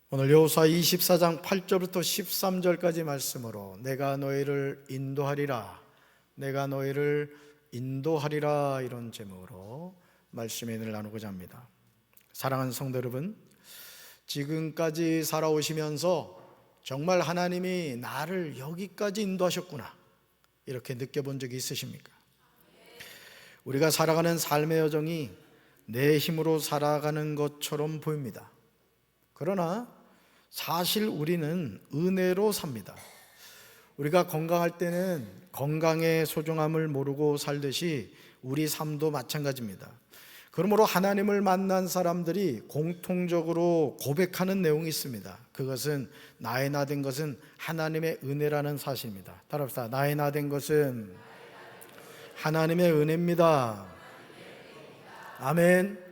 오늘 여호수아 24장 8절부터 13절까지 말씀으로 내가 너희를 인도하리라, 내가 너희를 인도하리라, 이런 제목으로 말씀의 은혜를 나누고자 합니다. 사랑하는 성도 여러분, 지금까지 살아오시면서 정말 하나님이 나를 여기까지 인도하셨구나, 이렇게 느껴본 적이 있으십니까? 우리가 살아가는 삶의 여정이 내 힘으로 살아가는 것처럼 보입니다. 그러나 사실 우리는 은혜로 삽니다. 우리가 건강할 때는 건강의 소중함을 모르고 살듯이 우리 삶도 마찬가지입니다. 그러므로 하나님을 만난 사람들이 공통적으로 고백하는 내용이 있습니다. 그것은 나의 나 된 것은 하나님의 은혜라는 사실입니다. 따라합시다. 나의 나 된 것은 하나님의 은혜입니다. 아멘.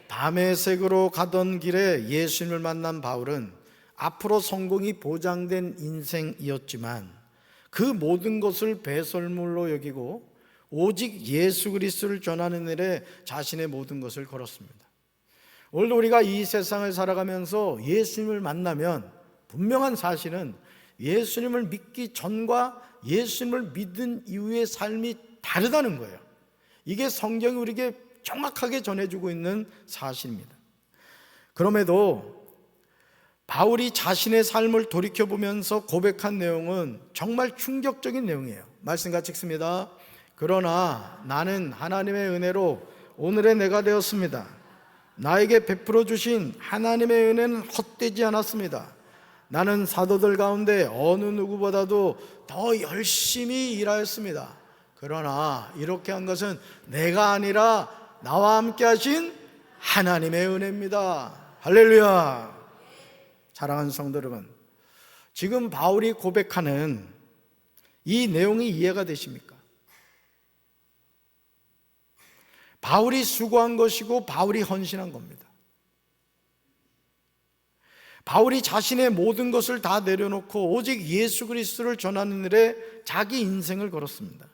다메섹으로 가던 길에 예수님을 만난 바울은 앞으로 성공이 보장된 인생이었지만 그 모든 것을 배설물로 여기고 오직 예수 그리스도를 전하는 일에 자신의 모든 것을 걸었습니다. 오늘도 우리가 이 세상을 살아가면서 예수님을 만나면 분명한 사실은 예수님을 믿기 전과 예수님을 믿은 이후의 삶이 다르다는 거예요. 이게 성경이 우리에게 정확하게 전해주고 있는 사실입니다. 그럼에도 바울이 자신의 삶을 돌이켜보면서 고백한 내용은 정말 충격적인 내용이에요. 말씀 같이 읽습니다. 그러나 나는 하나님의 은혜로 오늘의 내가 되었습니다. 나에게 베풀어 주신 하나님의 은혜는 헛되지 않았습니다. 나는 사도들 가운데 어느 누구보다도 더 열심히 일하였습니다. 그러나 이렇게 한 것은 내가 아니라 나와 함께 하신 하나님의 은혜입니다. 할렐루야. 사랑하는 성도 여러분, 지금 바울이 고백하는 이 내용이 이해가 되십니까? 바울이 수고한 것이고 바울이 헌신한 겁니다. 바울이 자신의 모든 것을 다 내려놓고 오직 예수 그리스도를 전하는 일에 자기 인생을 걸었습니다.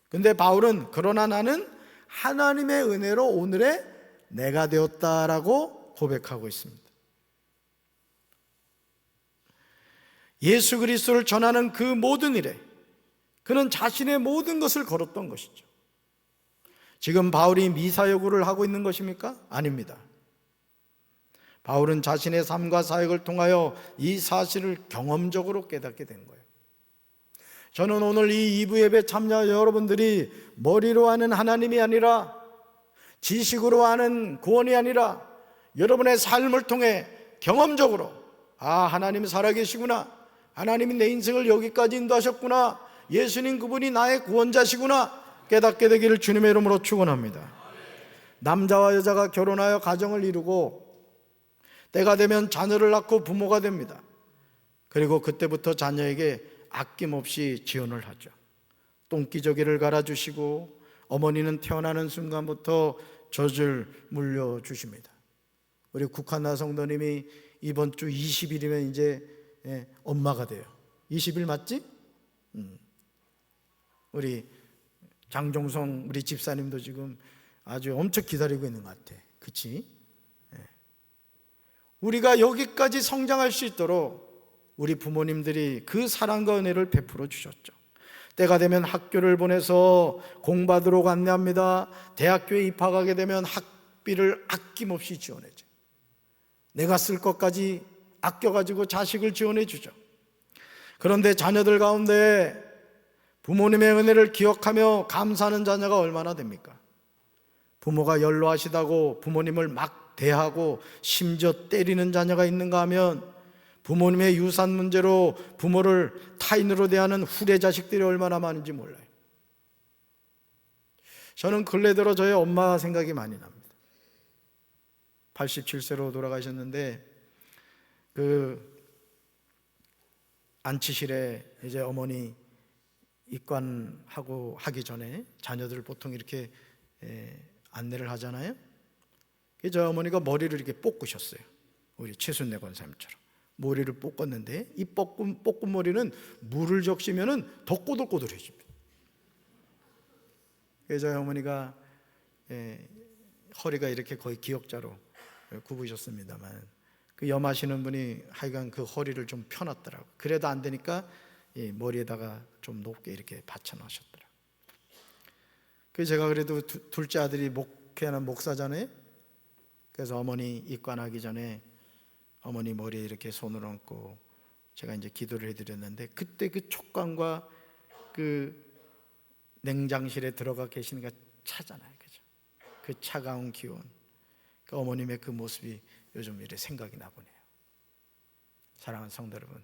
근데 바울은 그러나 나는 하나님의 은혜로 오늘의 내가 되었다라고 고백하고 있습니다. 예수 그리스도를 전하는 그 모든 일에 그는 자신의 모든 것을 걸었던 것이죠. 지금 바울이 미사여구를 하고 있는 것입니까? 아닙니다. 바울은 자신의 삶과 사역을 통하여 이 사실을 경험적으로 깨닫게 된 거예요. 저는 오늘 이 2부 예배 참여 여러분들이 머리로 아는 하나님이 아니라, 지식으로 아는 구원이 아니라 여러분의 삶을 통해 경험적으로 하나님이 살아계시구나, 하나님이 내 인생을 여기까지 인도하셨구나, 예수님 그분이 나의 구원자시구나 깨닫게 되기를 주님의 이름으로 축원합니다. 남자와 여자가 결혼하여 가정을 이루고 때가 되면 자녀를 낳고 부모가 됩니다. 그리고 그때부터 자녀에게 아낌없이 지원을 하죠. 똥기저귀를 갈아주시고 어머니는 태어나는 순간부터 젖을 물려주십니다. 우리 국한나 성도님이 이번 주 20일이면 이제 엄마가 돼요. 20일 맞지? 우리 장종성 우리 집사님도 지금 아주 엄청 기다리고 있는 것 같아. 그치? 우리가 여기까지 성장할 수 있도록 우리 부모님들이 그 사랑과 은혜를 베풀어 주셨죠. 때가 되면 학교를 보내서 공부하도록 안내합니다. 대학교에 입학하게 되면 학비를 아낌없이 지원해줘. 내가 쓸 것까지 아껴가지고 자식을 지원해 주죠. 그런데 자녀들 가운데 부모님의 은혜를 기억하며 감사하는 자녀가 얼마나 됩니까? 부모가 연로하시다고 부모님을 막 대하고 심지어 때리는 자녀가 있는가 하면 부모님의 유산 문제로 부모를 타인으로 대하는 후대 자식들이 얼마나 많은지 몰라요. 저는 근래 들어 저희 엄마 생각이 많이 납니다. 87세로 돌아가셨는데 그 안치실에 이제 어머니 입관하고 하기 전에 자녀들을 보통 이렇게 안내를 하잖아요. 저희 어머니가 머리를 이렇게 볶으셨어요. 우리 최순례 권사님처럼 머리를 볶았는데 이 볶은 머리는 물을 적시면은 더 꼬들꼬들해집니다. 그래서 저희 어머니가 허리가 이렇게 거의 기역자로 굽으셨습니다만 그 염하시는 분이 하여간 그 허리를 좀 펴놨더라고. 그래도 안 되니까 머리에다가 좀 높게 이렇게 받쳐 놓으셨더라고. 그 제가 그래도 둘째 아들이 목회하는 목사잖아요. 그래서 어머니 입관하기 전에 어머니 머리에 이렇게 손을 얹고 제가 이제 기도를 해드렸는데, 그때 그 촉감과 그 냉장실에 들어가 계시니까 차잖아요, 그죠? 그 차가운 기온, 그 어머님의 그 모습이 요즘 이렇게 생각이 나보네요. 사랑하는 성도 여러분,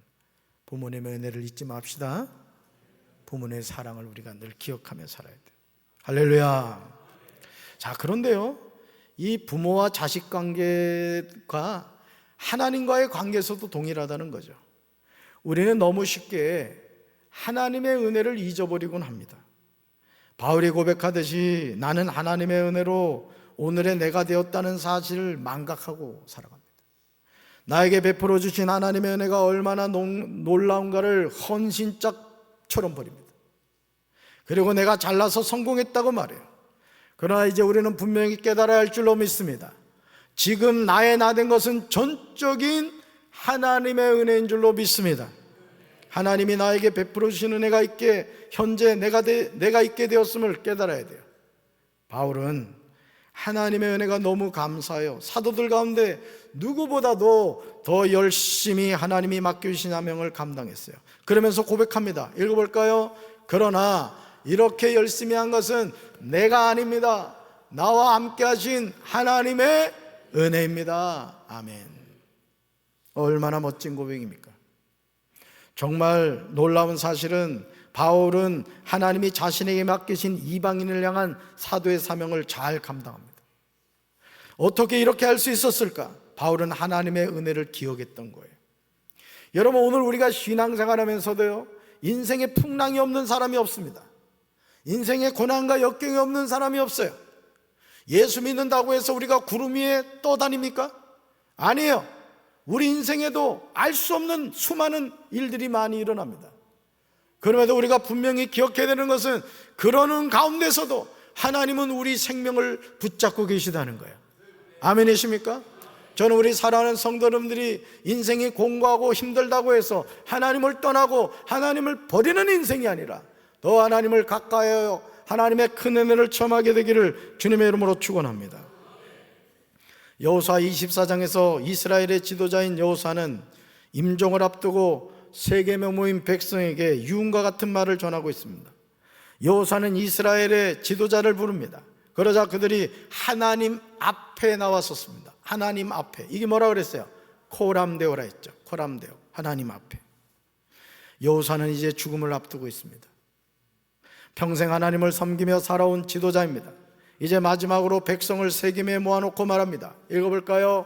부모님의 은혜를 잊지 맙시다. 부모님의 사랑을 우리가 늘 기억하며 살아야 돼요. 할렐루야. 자, 그런데요, 이 부모와 자식 관계가 하나님과의 관계에서도 동일하다는 거죠. 우리는 너무 쉽게 하나님의 은혜를 잊어버리곤 합니다. 바울이 고백하듯이 나는 하나님의 은혜로 오늘의 내가 되었다는 사실을 망각하고 살아갑니다. 나에게 베풀어 주신 하나님의 은혜가 얼마나 놀라운가를 헌신짝처럼 버립니다. 그리고 내가 잘나서 성공했다고 말해요. 그러나 이제 우리는 분명히 깨달아야 할 줄로 믿습니다. 지금 나의 나 된 것은 전적인 하나님의 은혜인 줄로 믿습니다. 하나님이 나에게 베풀어 주신 은혜가 있게 현재 내가 있게 되었음을 깨달아야 돼요. 바울은 하나님의 은혜가 너무 감사해요. 사도들 가운데 누구보다도 더 열심히 하나님이 맡겨주신 사명을 감당했어요. 그러면서 고백합니다. 읽어볼까요? 그러나 이렇게 열심히 한 것은 내가 아닙니다. 나와 함께 하신 하나님의 은혜입니다. 아멘. 얼마나 멋진 고백입니까? 정말 놀라운 사실은 바울은 하나님이 자신에게 맡기신 이방인을 향한 사도의 사명을 잘 감당합니다. 어떻게 이렇게 할 수 있었을까? 바울은 하나님의 은혜를 기억했던 거예요. 여러분, 오늘 우리가 신앙생활하면서도요, 인생에 풍랑이 없는 사람이 없습니다. 인생에 고난과 역경이 없는 사람이 없어요. 예수 믿는다고 해서 우리가 구름 위에 떠다닙니까? 아니에요. 우리 인생에도 알 수 없는 수많은 일들이 많이 일어납니다. 그럼에도 우리가 분명히 기억해야 되는 것은 그러는 가운데서도 하나님은 우리 생명을 붙잡고 계시다는 거예요. 아멘이십니까? 저는 우리 사랑하는 성도 여러분들이 인생이 공고하고 힘들다고 해서 하나님을 떠나고 하나님을 버리는 인생이 아니라 더 하나님을 가까이하여 하나님의 큰 은혜를 체험하게 되기를 주님의 이름으로 축원합니다. 여호수아 24장에서 이스라엘의 지도자인 여호수아는 임종을 앞두고 세겜에 모인 백성에게 유언과 같은 말을 전하고 있습니다. 여호수아는 이스라엘의 지도자를 부릅니다. 그러자 그들이 하나님 앞에 나왔었습니다. 하나님 앞에. 이게 뭐라 그랬어요? 코람데오라 했죠. 코람데오. 하나님 앞에. 여호수아는 이제 죽음을 앞두고 있습니다. 평생 하나님을 섬기며 살아온 지도자입니다. 이제 마지막으로 백성을 세겜에 모아놓고 말합니다. 읽어볼까요?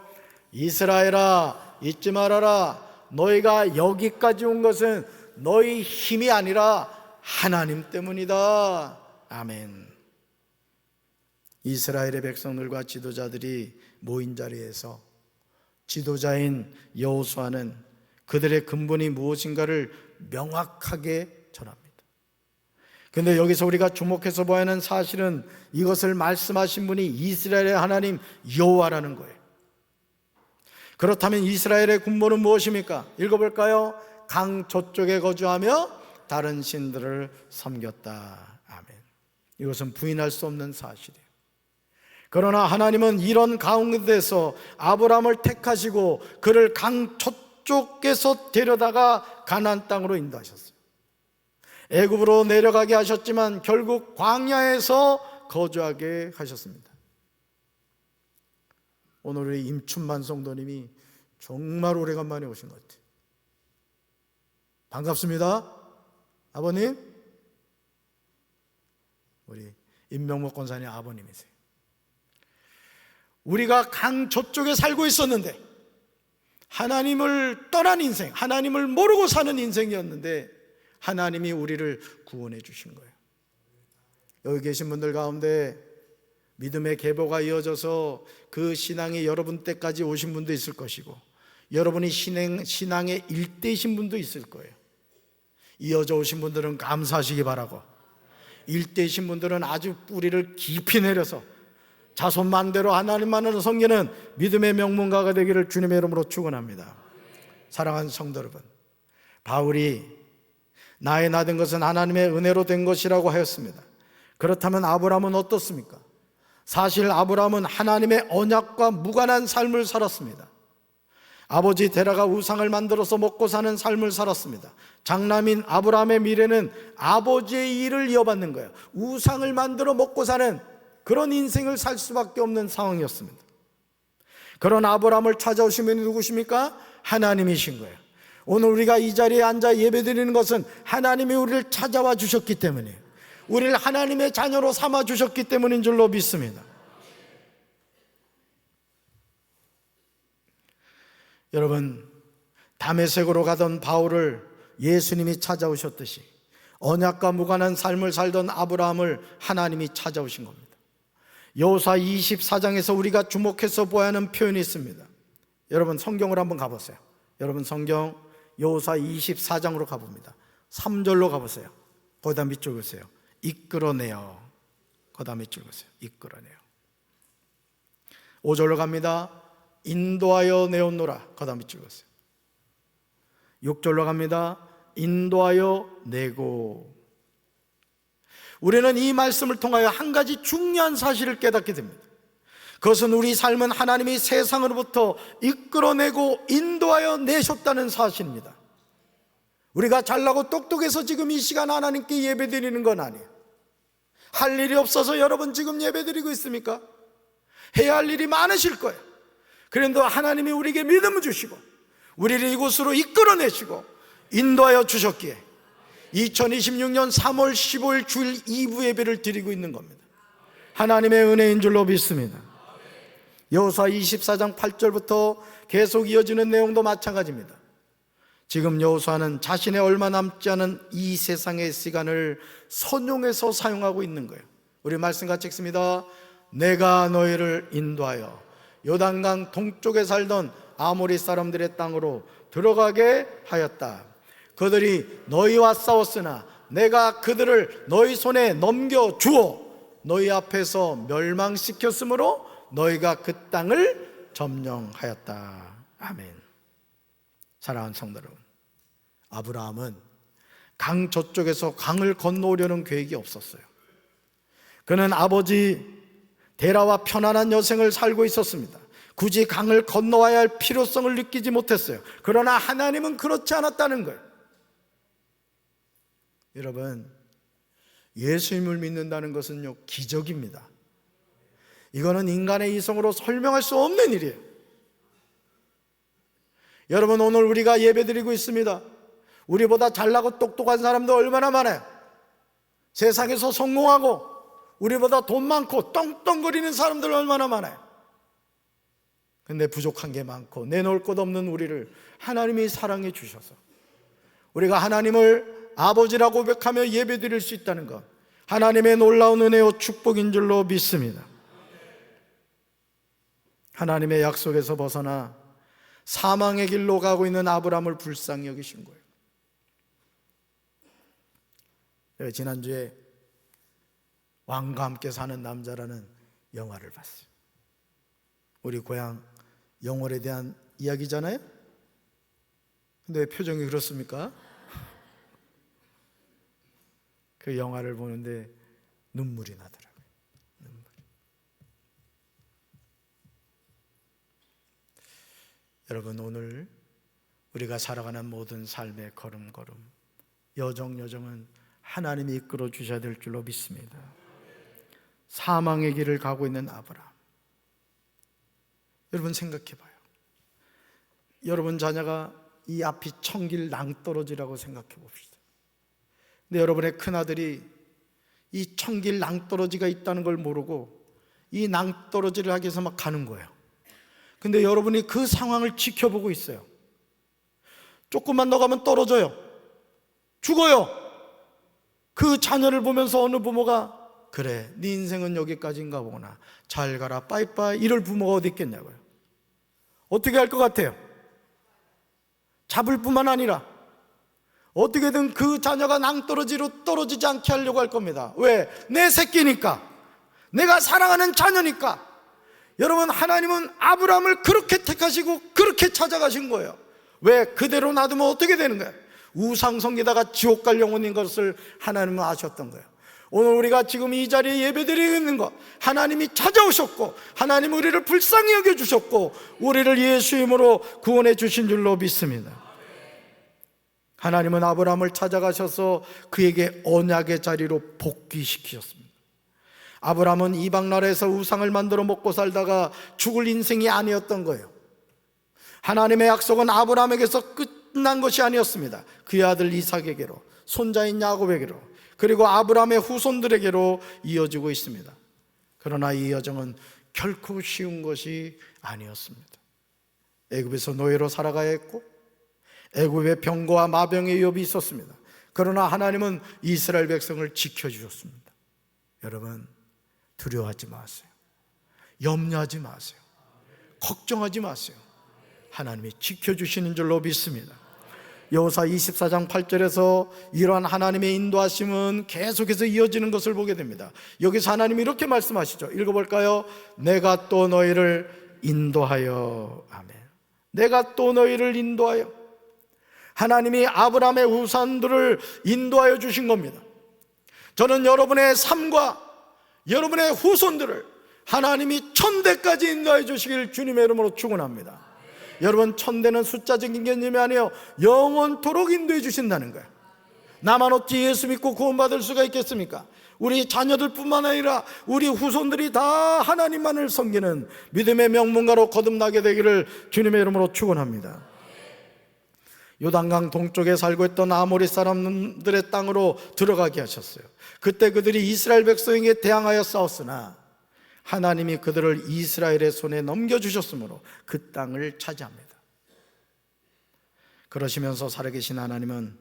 이스라엘아, 잊지 말아라. 너희가 여기까지 온 것은 너희 힘이 아니라 하나님 때문이다. 아멘. 이스라엘의 백성들과 지도자들이 모인 자리에서 지도자인 여호수아는 그들의 근본이 무엇인가를 명확하게 전합니다. 그런데 여기서 우리가 주목해서 봐야 하는 사실은 이것을 말씀하신 분이 이스라엘의 하나님 여호와라는 거예요. 그렇다면 이스라엘의 군보는 무엇입니까? 읽어볼까요? 강 저쪽에 거주하며 다른 신들을 섬겼다. 아멘. 이것은 부인할 수 없는 사실이에요. 그러나 하나님은 이런 가운데서 아브라함을 택하시고 그를 강 저쪽에서 데려다가 가나안 땅으로 인도하셨어요. 애굽으로 내려가게 하셨지만 결국 광야에서 거주하게 하셨습니다. 오늘 우리 임춘만 성도님이 정말 오래간만에 오신 것 같아요. 반갑습니다. 아버님. 우리 임명목 권사님 아버님이세요. 우리가 강 저쪽에 살고 있었는데 하나님을 떠난 인생, 하나님을 모르고 사는 인생이었는데 하나님이 우리를 구원해 주신 거예요. 여기 계신 분들 가운데 믿음의 계보가 이어져서 그 신앙이 여러분 때까지 오신 분도 있을 것이고 여러분이 신앙의 일대이신 분도 있을 거예요. 이어져 오신 분들은 감사하시기 바라고 일대이신 분들은 아주 뿌리를 깊이 내려서 자손만대로 하나님만을 섬기는 믿음의 명문가가 되기를 주님의 이름으로 축원합니다. 사랑하는 성도 여러분, 바울이 나의 나 된 것은 하나님의 은혜로 된 것이라고 하였습니다. 그렇다면 아브라함은 어떻습니까? 사실 아브라함은 하나님의 언약과 무관한 삶을 살았습니다. 아버지 데라가 우상을 만들어서 먹고 사는 삶을 살았습니다. 장남인 아브라함의 미래는 아버지의 일을 이어받는 거예요. 우상을 만들어 먹고 사는 그런 인생을 살 수밖에 없는 상황이었습니다. 그런 아브라함을 찾아오신 분이 누구십니까? 하나님이신 거예요. 오늘 우리가 이 자리에 앉아 예배드리는 것은 하나님이 우리를 찾아와 주셨기 때문이에요. 우리를 하나님의 자녀로 삼아 주셨기 때문인 줄로 믿습니다. 여러분, 다메섹으로 가던 바울을 예수님이 찾아오셨듯이 언약과 무관한 삶을 살던 아브라함을 하나님이 찾아오신 겁니다. 여호수아 24장에서 우리가 주목해서 보아야 하는 표현이 있습니다. 여러분 성경으로 한번 가보세요. 여러분 성경 여호수아 24장으로 가봅니다. 3절로 가보세요. 거기다 밑줄 그으세요. 이끌어내어. 거기다 밑줄 그으세요. 이끌어내어. 5절로 갑니다. 인도하여 내었노라. 거기다 밑줄 그으세요. 6절로 갑니다. 인도하여 내고. 우리는 이 말씀을 통하여 한 가지 중요한 사실을 깨닫게 됩니다. 그것은 우리 삶은 하나님이 세상으로부터 이끌어내고 인도하여 내셨다는 사실입니다. 우리가 잘나고 똑똑해서 지금 이 시간 하나님께 예배드리는 건 아니에요. 할 일이 없어서 여러분 지금 예배드리고 있습니까? 해야 할 일이 많으실 거예요. 그런데 하나님이 우리에게 믿음을 주시고 우리를 이곳으로 이끌어내시고 인도하여 주셨기에 2026년 3월 15일 주일 2부 예배를 드리고 있는 겁니다. 하나님의 은혜인 줄로 믿습니다. 여호수아 24장 8절부터 계속 이어지는 내용도 마찬가지입니다. 지금 여호수아는 자신의 얼마 남지 않은 이 세상의 시간을 선용해서 사용하고 있는 거예요. 우리 말씀 같이 읽습니다. 내가 너희를 인도하여 요단강 동쪽에 살던 아모리 사람들의 땅으로 들어가게 하였다. 그들이 너희와 싸웠으나 내가 그들을 너희 손에 넘겨주어 너희 앞에서 멸망시켰으므로 너희가 그 땅을 점령하였다. 아멘. 사랑하는 성도 여러분, 아브라함은 강 저쪽에서 강을 건너오려는 계획이 없었어요. 그는 아버지 데라와 편안한 여생을 살고 있었습니다. 굳이 강을 건너와야 할 필요성을 느끼지 못했어요. 그러나 하나님은 그렇지 않았다는 거예요. 여러분, 예수님을 믿는다는 것은요, 기적입니다. 이거는 인간의 이성으로 설명할 수 없는 일이에요. 여러분, 오늘 우리가 예배드리고 있습니다. 우리보다 잘나고 똑똑한 사람도 얼마나 많아요. 세상에서 성공하고 우리보다 돈 많고 떵떵거리는 사람들 얼마나 많아요. 근데 부족한 게 많고 내놓을 것 없는 우리를 하나님이 사랑해 주셔서 우리가 하나님을 아버지라고 고백하며 예배드릴 수 있다는 것, 하나님의 놀라운 은혜와 축복인 줄로 믿습니다. 하나님의 약속에서 벗어나 사망의 길로 가고 있는 아브라함을 불쌍히 여기신 거예요. 지난주에 왕과 함께 사는 남자라는 영화를 봤어요. 우리 고향 영월에 대한 이야기잖아요. 근데 왜 표정이 그렇습니까? 그 영화를 보는데 눈물이 나더라고요. 눈물. 여러분, 오늘 우리가 살아가는 모든 삶의 걸음걸음, 여정여정은 하나님이 이끌어 주셔야 될 줄로 믿습니다. 사망의 길을 가고 있는 아브라함, 여러분 생각해 봐요. 여러분 자녀가 이 앞이 천길 낭떠러지라고 생각해 봅시다. 근데 여러분의 큰아들이 이 천길 낭떠러지가 있다는 걸 모르고 이 낭떠러지를 하기 위해서 막 가는 거예요. 근데 여러분이 그 상황을 지켜보고 있어요. 조금만 더 가면 떨어져요. 죽어요. 그 자녀를 보면서 어느 부모가 그래, 네 인생은 여기까지인가 보구나, 잘 가라, 빠이빠이, 이럴 부모가 어디 있겠냐고요. 어떻게 할 것 같아요? 잡을 뿐만 아니라 어떻게든 그 자녀가 낭떠러지로 떨어지지 않게 하려고 할 겁니다. 왜? 내 새끼니까, 내가 사랑하는 자녀니까, 여러분, 하나님은 아브라함을 그렇게 택하시고 그렇게 찾아가신 거예요. 왜? 그대로 놔두면 어떻게 되는 거예요? 우상숭배다가 지옥 갈 영혼인 것을 하나님은 아셨던 거예요. 오늘 우리가 지금 이 자리에 예배드리고 있는 것, 하나님이 찾아오셨고 하나님 우리를 불쌍히 여겨주셨고 우리를 예수 이름으로 구원해 주신 줄로 믿습니다. 하나님은 아브라함을 찾아가셔서 그에게 언약의 자리로 복귀시키셨습니다. 아브라함은 이방 나라에서 우상을 만들어 먹고 살다가 죽을 인생이 아니었던 거예요. 하나님의 약속은 아브라함에게서 끝난 것이 아니었습니다. 그의 아들 이삭에게로, 손자인 야곱에게로, 그리고 아브라함의 후손들에게로 이어지고 있습니다. 그러나 이 여정은 결코 쉬운 것이 아니었습니다. 애굽에서 노예로 살아가야 했고 애굽에 병거와 마병의 위협이 있었습니다. 그러나 하나님은 이스라엘 백성을 지켜주셨습니다. 여러분, 두려워하지 마세요. 염려하지 마세요. 걱정하지 마세요. 하나님이 지켜주시는 줄로 믿습니다. 여호수아 24장 8절에서 이러한 하나님의 인도하심은 계속해서 이어지는 것을 보게 됩니다. 여기서 하나님이 이렇게 말씀하시죠. 읽어볼까요? 내가 또 너희를 인도하여. 아멘. 내가 또 너희를 인도하여. 하나님이 아브라함의 후손들을 인도하여 주신 겁니다. 저는 여러분의 삶과 여러분의 후손들을 하나님이 천대까지 인도하여 주시길 주님의 이름으로 축원합니다. 여러분, 천대는 숫자적인 개념이 아니에요. 영원토록 인도해 주신다는 거예요. 나만 어찌 예수 믿고 구원받을 수가 있겠습니까? 우리 자녀들뿐만 아니라 우리 후손들이 다 하나님만을 섬기는 믿음의 명문가로 거듭나게 되기를 주님의 이름으로 축원합니다. 요단강 동쪽에 살고 있던 아모리 사람들의 땅으로 들어가게 하셨어요. 그때 그들이 이스라엘 백성에게 대항하여 싸웠으나 하나님이 그들을 이스라엘의 손에 넘겨주셨으므로 그 땅을 차지합니다. 그러시면서 살아계신 하나님은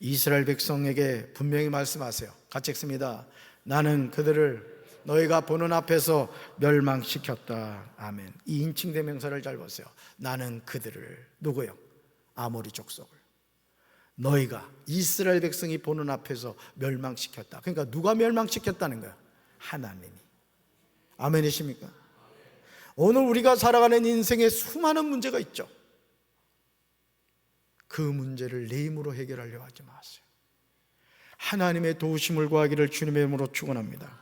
이스라엘 백성에게 분명히 말씀하세요. 같이 읽습니다. 나는 그들을 너희가 보는 앞에서 멸망시켰다. 아멘. 이 인칭대명사를 잘 보세요. 나는 그들을, 누구요? 아모리 족속을 너희가, 이스라엘 백성이 보는 앞에서 멸망시켰다. 그러니까 누가 멸망시켰다는 거예요? 하나님이. 아멘이십니까? 오늘 우리가 살아가는 인생에 수많은 문제가 있죠. 그 문제를 내 힘으로 해결하려 하지 마세요. 하나님의 도우심을 구하기를 주님의 이름으로 축원합니다.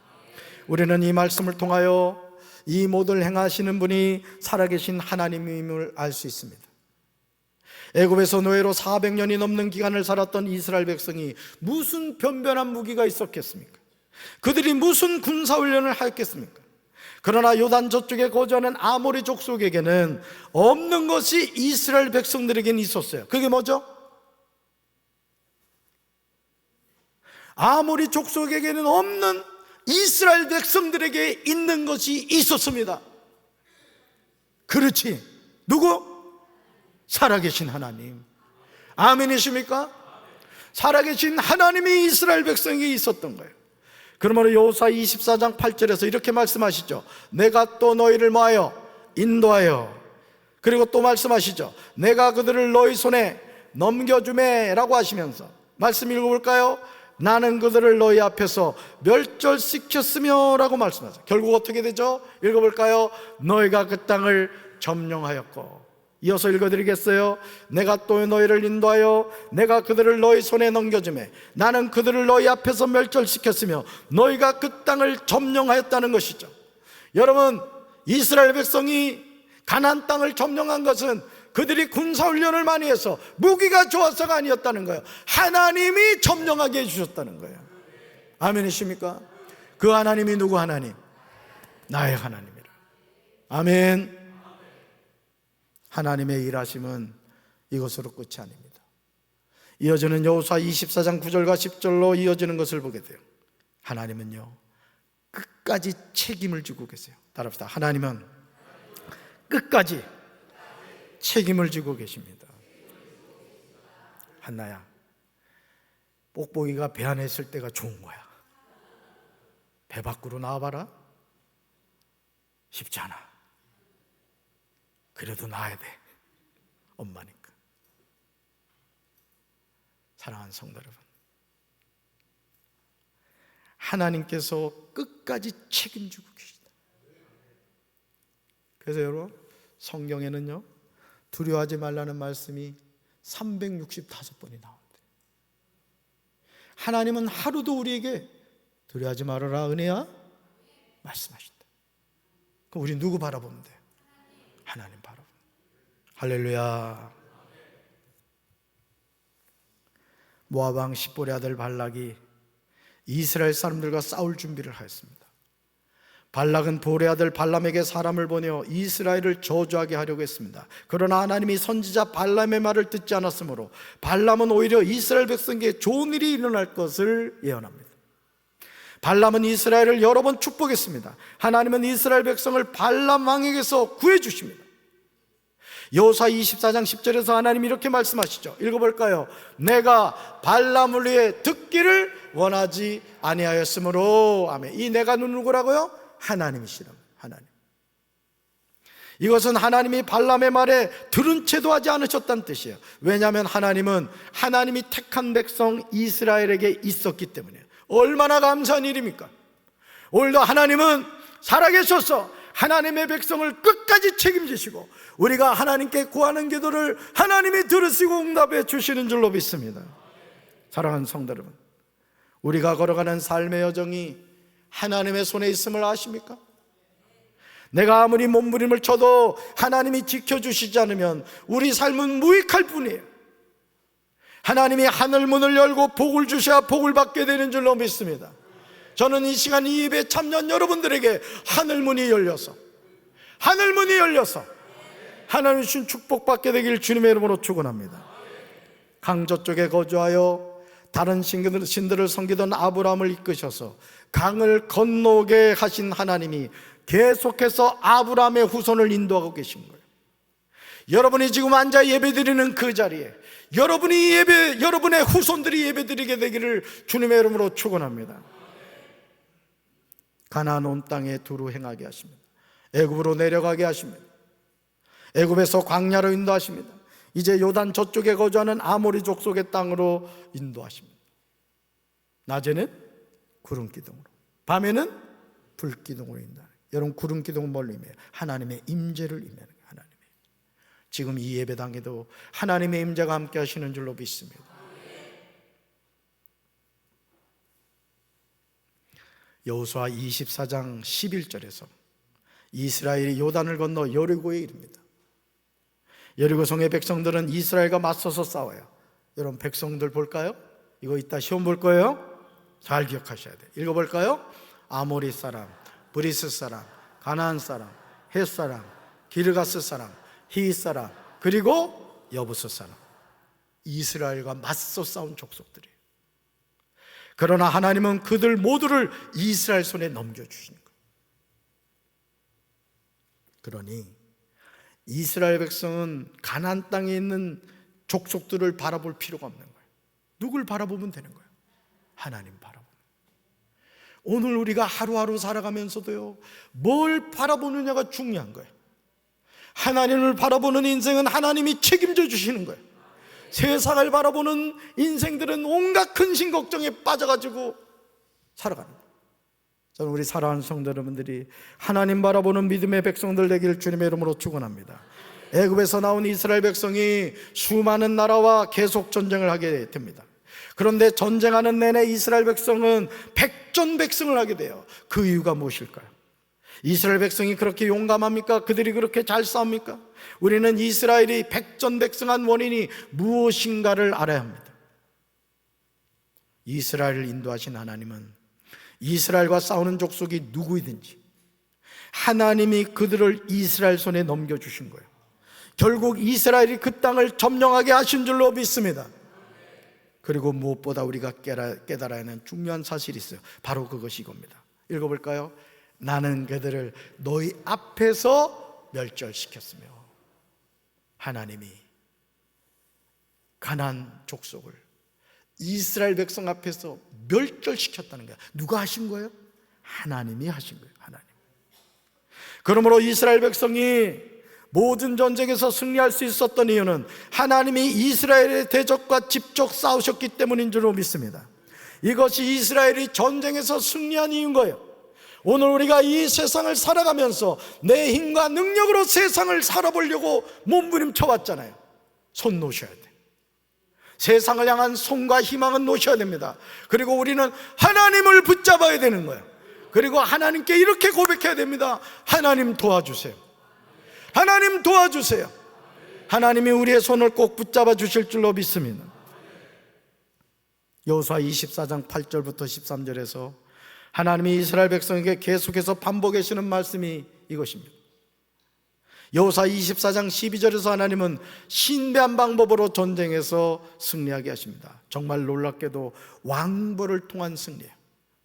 우리는 이 말씀을 통하여 이 모든 행하시는 분이 살아계신 하나님임을 알 수 있습니다. 애굽에서 노예로 400년이 넘는 기간을 살았던 이스라엘 백성이 무슨 변변한 무기가 있었겠습니까? 그들이 무슨 군사훈련을 하였겠습니까? 그러나 요단 저쪽에 거주하는 아모리 족속에게는 없는 것이 이스라엘 백성들에게는 있었어요. 그게 뭐죠? 아모리 족속에게는 없는 이스라엘 백성들에게 있는 것이 있었습니다. 그렇지. 누구? 살아계신 하나님. 아멘이십니까? 살아계신 하나님이 이스라엘 백성에게 있었던 거예요. 그러므로 여호수아 24장 8절에서 이렇게 말씀하시죠. 내가 또 너희를 뭐하여? 인도하여. 그리고 또 말씀하시죠. 내가 그들을 너희 손에 넘겨주매 라고 하시면서 말씀 읽어볼까요? 나는 그들을 너희 앞에서 멸절시켰으며 라고 말씀하죠. 결국 어떻게 되죠? 읽어볼까요? 너희가 그 땅을 점령하였고. 이어서 읽어드리겠어요? 내가 또 너희를 인도하여 내가 그들을 너희 손에 넘겨주매 나는 그들을 너희 앞에서 멸절시켰으며 너희가 그 땅을 점령하였다는 것이죠. 여러분, 이스라엘 백성이 가나안 땅을 점령한 것은 그들이 군사훈련을 많이 해서 무기가 좋아서가 아니었다는 거예요. 하나님이 점령하게 해주셨다는 거예요. 아멘이십니까? 그 하나님이 누구 하나님? 나의 하나님이라. 아멘. 하나님의 일하심은 이것으로 끝이 아닙니다. 이어지는 여호수아 24장 9절과 10절로 이어지는 것을 보게 돼요. 하나님은요, 끝까지 책임을 지고 계세요. 따라합시다. 하나님은 끝까지 책임을 지고 계십니다. 한나야, 뽁뽁이가 배 안에 있을 때가 좋은 거야. 배 밖으로 나와봐라. 쉽지 않아. 그래도 나아야 돼. 엄마니까. 사랑하는 성도 여러분, 하나님께서 끝까지 책임지고 계시다. 그래서 여러분, 성경에는요, 두려워하지 말라는 말씀이 365번이 나옵니다. 하나님은 하루도 우리에게 두려워하지 말아라 은혜야 말씀하신다. 그럼 우리 누구 바라보면 돼요? 하나님 바라보면. 할렐루야. 모압 왕 십볼의 아들 발락이 이스라엘 사람들과 싸울 준비를 하였습니다. 발락은 볼의 아들 발람에게 사람을 보내어 이스라엘을 저주하게 하려고 했습니다. 그러나 하나님이 선지자 발람의 말을 듣지 않았으므로 발람은 오히려 이스라엘 백성에게 좋은 일이 일어날 것을 예언합니다. 발람은 이스라엘을 여러 번 축복했습니다. 하나님은 이스라엘 백성을 발람 왕에게서 구해주십니다. 여호수아 24장 10절에서 하나님이 이렇게 말씀하시죠. 읽어볼까요? 내가 발람을 위해 듣기를 원하지 아니하였으므로. 아멘. 이 내가 누구라고요? 하나님이시라. 하나님. 이것은 하나님이 발람의 말에 들은 채도 하지 않으셨다는 뜻이에요. 왜냐하면 하나님은 하나님이 택한 백성 이스라엘에게 있었기 때문이에요. 얼마나 감사한 일입니까? 오늘도 하나님은 살아계셔서 하나님의 백성을 끝까지 책임지시고 우리가 하나님께 구하는 기도를 하나님이 들으시고 응답해 주시는 줄로 믿습니다. 사랑하는 성도 여러분, 우리가 걸어가는 삶의 여정이 하나님의 손에 있음을 아십니까? 내가 아무리 몸부림을 쳐도 하나님이 지켜주시지 않으면 우리 삶은 무익할 뿐이에요. 하나님이 하늘 문을 열고 복을 주셔야 복을 받게 되는 줄로 믿습니다. 저는 이 시간 이 예배 참여한 여러분들에게 하늘문이 열려서 하나님 주신 축복받게 되길 주님의 이름으로 축원합니다. 강저 쪽에 거주하여 다른 신들을 섬기던 아브라함을 이끄셔서 강을 건너게 하신 하나님이 계속해서 아브라함의 후손을 인도하고 계신 거예요. 여러분이 지금 앉아 예배드리는 그 자리에 여러분의 후손들이 예배드리게 되기를 주님의 이름으로 축원합니다. 가나안 온 땅에 두루 행하게 하십니다. 애굽으로 내려가게 하십니다. 애굽에서 광야로 인도하십니다. 이제 요단 저쪽에 거주하는 아모리 족속의 땅으로 인도하십니다. 낮에는 구름 기둥으로, 밤에는 불 기둥으로 인도하는. 여러분, 구름 기둥은 뭘 의미해요? 하나님의 임재를 의미하는 거예요. 하나님의. 지금 이 예배당에도 하나님의 임재가 함께 하시는 줄로 믿습니다. 여호수아 24장 11절에서 이스라엘이 요단을 건너 여리고에 이릅니다. 여리고성의 백성들은 이스라엘과 맞서서 싸워요. 여러분, 백성들 볼까요? 이거 이따 시험 볼 거예요. 잘 기억하셔야 돼요. 읽어볼까요? 아모리 사람, 브리스 사람, 가나안 사람, 헷 사람, 기르가스 사람, 히 사람, 그리고 여부스 사람. 이스라엘과 맞서 싸운 족속들이에요. 그러나 하나님은 그들 모두를 이스라엘 손에 넘겨주신 거예요. 그러니 이스라엘 백성은 가나안 땅에 있는 족속들을 바라볼 필요가 없는 거예요. 누굴 바라보면 되는 거예요? 하나님 바라보면. 오늘 우리가 하루하루 살아가면서도요, 뭘 바라보느냐가 중요한 거예요. 하나님을 바라보는 인생은 하나님이 책임져 주시는 거예요. 세상을 바라보는 인생들은 온갖 근심 걱정에 빠져가지고 살아가는 거예요. 저는 우리 사랑하는 성도 여러분들이 하나님 바라보는 믿음의 백성들 되기를 주님의 이름으로 축원합니다. 애굽에서 나온 이스라엘 백성이 수많은 나라와 계속 전쟁을 하게 됩니다. 그런데 전쟁하는 내내 이스라엘 백성은 백전백승을 하게 돼요. 그 이유가 무엇일까요? 이스라엘 백성이 그렇게 용감합니까? 그들이 그렇게 잘 싸웁니까? 우리는 이스라엘이 백전백승한 원인이 무엇인가를 알아야 합니다. 이스라엘을 인도하신 하나님은 이스라엘과 싸우는 족속이 누구이든지 하나님이 그들을 이스라엘 손에 넘겨주신 거예요. 결국 이스라엘이 그 땅을 점령하게 하신 줄로 믿습니다. 그리고 무엇보다 우리가 깨달아야 하는 중요한 사실이 있어요. 바로 그것이 이겁니다. 읽어볼까요? 나는 그들을 너희 앞에서 멸절시켰으며. 하나님이 가나안 족속을 이스라엘 백성 앞에서 멸절시켰다는 거예요. 누가 하신 거예요? 하나님이 하신 거예요. 하나님. 그러므로 이스라엘 백성이 모든 전쟁에서 승리할 수 있었던 이유는 하나님이 이스라엘의 대적과 직접 싸우셨기 때문인 줄로 믿습니다. 이것이 이스라엘이 전쟁에서 승리한 이유인 거예요. 오늘 우리가 이 세상을 살아가면서 내 힘과 능력으로 세상을 살아보려고 몸부림쳐 왔잖아요. 손 놓으셔야 돼. 세상을 향한 손과 희망은 놓으셔야 됩니다. 그리고 우리는 하나님을 붙잡아야 되는 거예요. 그리고 하나님께 이렇게 고백해야 됩니다. 하나님 도와주세요. 하나님 도와주세요. 하나님이 우리의 손을 꼭 붙잡아 주실 줄로 믿습니다. 여호수아 24장 8절부터 13절에서 하나님이 이스라엘 백성에게 계속해서 반복하시는 말씀이 이것입니다. 여호수아 24장 12절에서 하나님은 신비한 방법으로 전쟁에서 승리하게 하십니다. 정말 놀랍게도 왕벌을 통한 승리예요.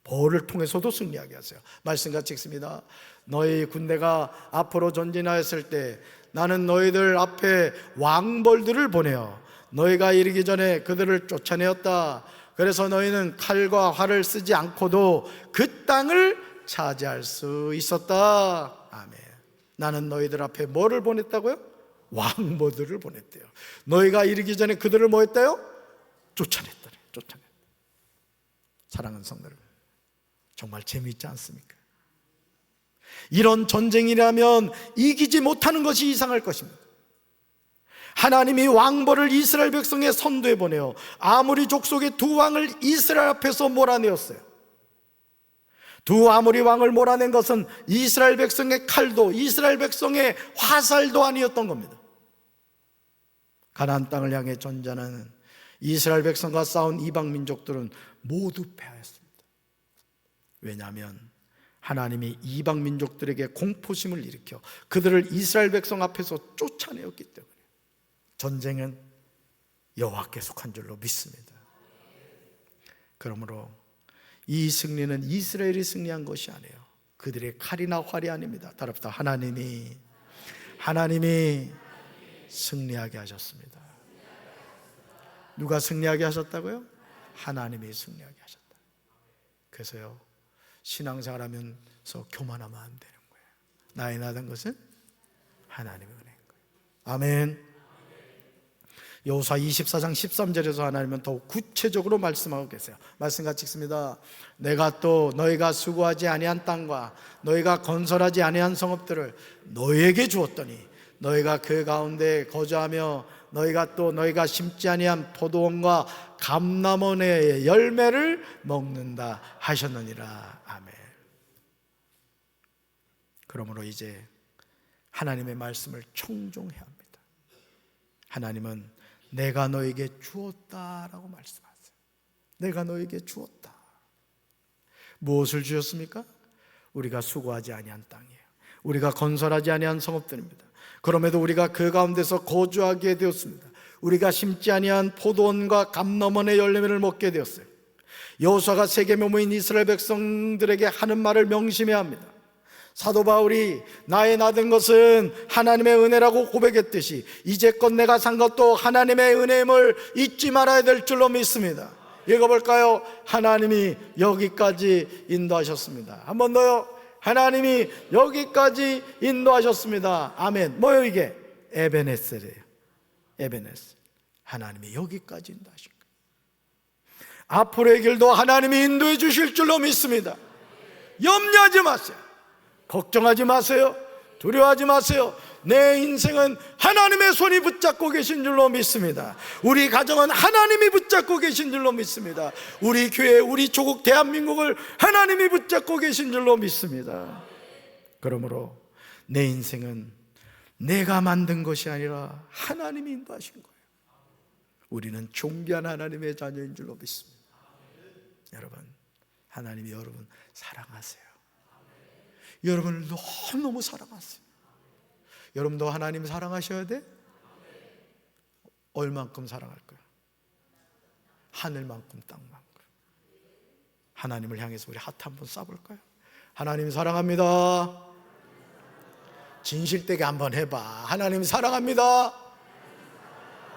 벌을 통해서도 승리하게 하세요. 말씀같이 읽습니다. 너희 군대가 앞으로 전진하였을 때 나는 너희들 앞에 왕벌들을 보내어 너희가 이르기 전에 그들을 쫓아내었다. 그래서 너희는 칼과 활을 쓰지 않고도 그 땅을 차지할 수 있었다. 아멘. 나는 너희들 앞에 뭐를 보냈다고요? 왕벌들을 보냈대요. 너희가 이르기 전에 그들을 뭐 했다요? 쫓아냈더래. 쫓아냈다. 사랑하는 성도들, 정말 재미있지 않습니까? 이런 전쟁이라면 이기지 못하는 것이 이상할 것입니다. 하나님이 왕벌을 이스라엘 백성의 선두에 보내어 아모리 족속의 두 왕을 이스라엘 앞에서 몰아내었어요. 두 아모리 왕을 몰아낸 것은 이스라엘 백성의 칼도 이스라엘 백성의 화살도 아니었던 겁니다. 가나안 땅을 향해 전전하는 이스라엘 백성과 싸운 이방 민족들은 모두 패하였습니다. 왜냐하면 하나님이 이방 민족들에게 공포심을 일으켜 그들을 이스라엘 백성 앞에서 쫓아내었기 때문에 전쟁은 여호와께서 한 줄로 믿습니다. 그러므로 이 승리는 이스라엘이 승리한 것이 아니에요. 그들의 칼이나 활이 아닙니다. 따라합시다. 하나님이 승리하게 하셨습니다. 누가 승리하게 하셨다고요? 하나님이 승리하게 하셨다. 그래서요, 신앙생활 하면서 교만하면 안 되는 거예요. 나의 나된 것은 하나님의 은혜인 거예요. 아멘. 여호수아 24장 13절에서 하나님은 더욱 구체적으로 말씀하고 계세요. 말씀같이 읽습니다. 내가 또 너희가 수고하지 아니한 땅과 너희가 건설하지 아니한 성읍들을 너희에게 주었더니 너희가 그 가운데 거주하며 너희가 심지 아니한 포도원과 감람원의 열매를 먹는다 하셨느니라. 아멘. 그러므로 이제 하나님의 말씀을 청종해야 합니다. 하나님은 내가 너에게 주었다라고 말씀하세요. 내가 너에게 주었다. 무엇을 주셨습니까? 우리가 수고하지 아니한 땅이에요. 우리가 건설하지 아니한 성읍들입니다. 그럼에도 우리가 그 가운데서 거주하게 되었습니다. 우리가 심지 아니한 포도원과 감람원의 열매를 먹게 되었어요. 여호수아가 세겜에 모인 이스라엘 백성들에게 하는 말을 명심해야 합니다. 사도 바울이 나의 나된 것은 하나님의 은혜라고 고백했듯이 이제껏 내가 산 것도 하나님의 은혜임을 잊지 말아야 될 줄로 믿습니다. 읽어볼까요? 하나님이 여기까지 인도하셨습니다. 한 번 더요. 하나님이 여기까지 인도하셨습니다. 아멘. 뭐요 이게? 에베네셀이에요. 에베네셀. 하나님이 여기까지 인도하신 거예요. 앞으로의 길도 하나님이 인도해 주실 줄로 믿습니다. 염려하지 마세요. 걱정하지 마세요. 두려워하지 마세요. 내 인생은 하나님의 손이 붙잡고 계신 줄로 믿습니다. 우리 가정은 하나님이 붙잡고 계신 줄로 믿습니다. 우리 교회, 우리 조국 대한민국을 하나님이 붙잡고 계신 줄로 믿습니다. 그러므로 내 인생은 내가 만든 것이 아니라 하나님이 인도하신 거예요. 우리는 존귀한 하나님의 자녀인 줄로 믿습니다. 여러분, 하나님이 여러분 사랑하세요. 여러분을 너무너무 사랑하세요. 여러분도 하나님 사랑하셔야 돼? 얼만큼 사랑할 거야? 하늘만큼 땅만큼. 하나님을 향해서 우리 하트 한번 쏴볼까요? 하나님 사랑합니다. 진실되게 한번 해봐. 하나님 사랑합니다.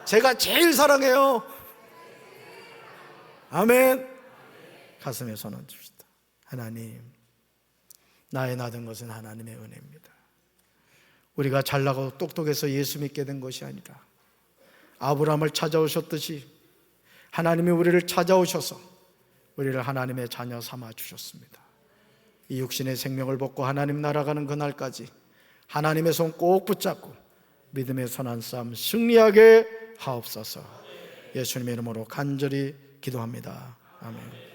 제가 제일 사랑해요. 아멘. 가슴에 손 얹읍시다. 하나님, 나의 나된 것은 하나님의 은혜입니다. 우리가 잘나고 똑똑해서 예수 믿게 된 것이 아니라 아브라함을 찾아오셨듯이 하나님이 우리를 찾아오셔서 우리를 하나님의 자녀 삼아 주셨습니다. 이 육신의 생명을 벗고 하나님 날아가는 그날까지 하나님의 손 꼭 붙잡고 믿음의 선한 싸움 승리하게 하옵소서. 예수님의 이름으로 간절히 기도합니다. 아멘.